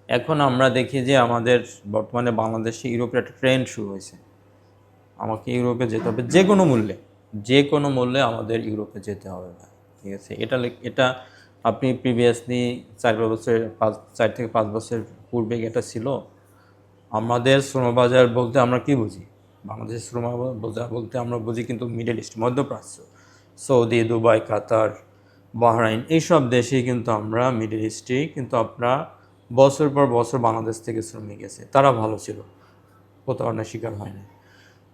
এখন আমরা দেখি যে আমাদের বর্তমানে বাংলাদেশে ইউরোপের একটা ট্রেন্ড শুরু হয়েছে। আমাকে ইউরোপে যেতে হবে যে কোনো মূল্যে, যে কোনো মূল্যে আমাদের ইউরোপে যেতে হবে ভাই। ঠিক আছে, এটা আপনি প্রিভিয়াসলি 4 বছর 4 থেকে 5 বছর পূর্বে এটা ছিল। আমাদের শ্রমবাজার বলতে আমরা কি বুঝি? বাংলাদেশের শ্রমবাজার বলতে আমরা বুঝি কিন্তু মিডল ইস্ট, মধ্যপ্রাচ্য, সৌদি, দুবাই, কাতার, বাহরাইন, এইসব দেশেই কিন্তু আমরা মিডল ইস্টেই কিন্তু আপনারা বছর পর বছর বাংলাদেশ থেকে শ্রমিক গেছে, তারা ভালো ছিল, প্রতারণার শিকার হয় না।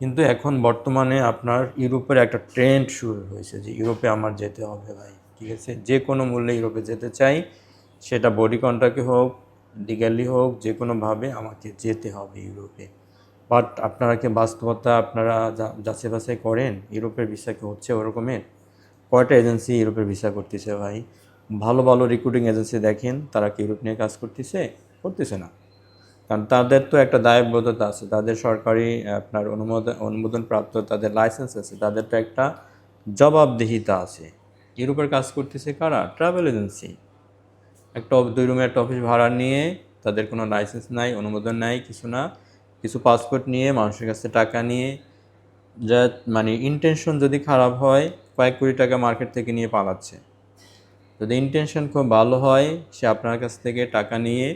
কিন্তু এখন বর্তমানে আপনার ইউরোপের একটা ট্রেন্ড শুরু হয়েছে যে ইউরোপে আমার যেতে হবে ভাই। ঠিক আছে, যে কোনো মূল্যে ইউরোপে যেতে চাই, সেটা বডি কন্ট্রাক্টে হোক, লিগ্যালি হোক, যে কোনোভাবে আমাকে যেতে হবে ইউরোপে। বাট আপনারা কি বাস্তবতা আপনারা যাচাই বাছাই করেন ইউরোপের ভিসা কি হচ্ছে ওরকমের? কয়টা এজেন্সি ইউরোপের ভিসা করতেছে ভাই? ভালো ভালো রিক্রুটিং এজেন্সি দেখেন, তারা কি ইউরোপ নিয়ে কাজ করতেছে? করতেছে না। কারণ তাদের তো একটা দায়বদ্ধতা আছে, তাদের সরকারি আপনার অনুমোদনপ্রাপ্ত তাদের লাইসেন্স আছে, তাদের তো একটা জবাবদিহিতা আছে। ইউরোপের কাজ করতেছে কারা? Travel agency. একটা 2 রুমের একটা অফিস ভাড়া নিয়ে, তাদের কোনো লাইসেন্স নাই, অনুমোদন নাই, কিছু না, কিছু পাসপোর্ট নিয়ে মানুষের কাছে টাকা নিয়ে, যা মানে ইন্টেনশন যদি খারাপ হয়, কয়েক কোটি টাকা মার্কেট থেকে নিয়ে পালাচ্ছে। যদি ইন্টেনশন খুব ভালো হয়, সে আপনার কাছ থেকে টাকা নিয়ে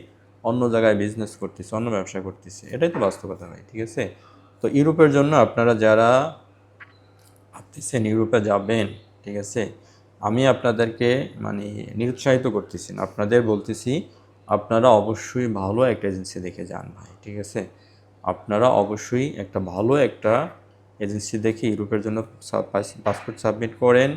অন্য জায়গায় বিজনেস করতেছে, অন্য ব্যবসা করতেছে। এটাই তো বাস্তবতা ভাই। ঠিক আছে, তো ইউরোপের জন্য আপনারা যারা ভাবতেছেন ইউরোপে যাবেন, ঠিক আছে, আমি আপনাদেরকে মানে নিরুৎসাহিত করতেছি না, আপনাদের বলতেছি আপনারা অবশ্যই ভালো একটা এজেন্সি দেখে যান ভাই। ঠিক আছে, আপনারা অবশ্যই একটা ভালো একটা এজেন্সি দেখে ইউরোপের জন্য পাসপোর্ট সাবমিট করেন।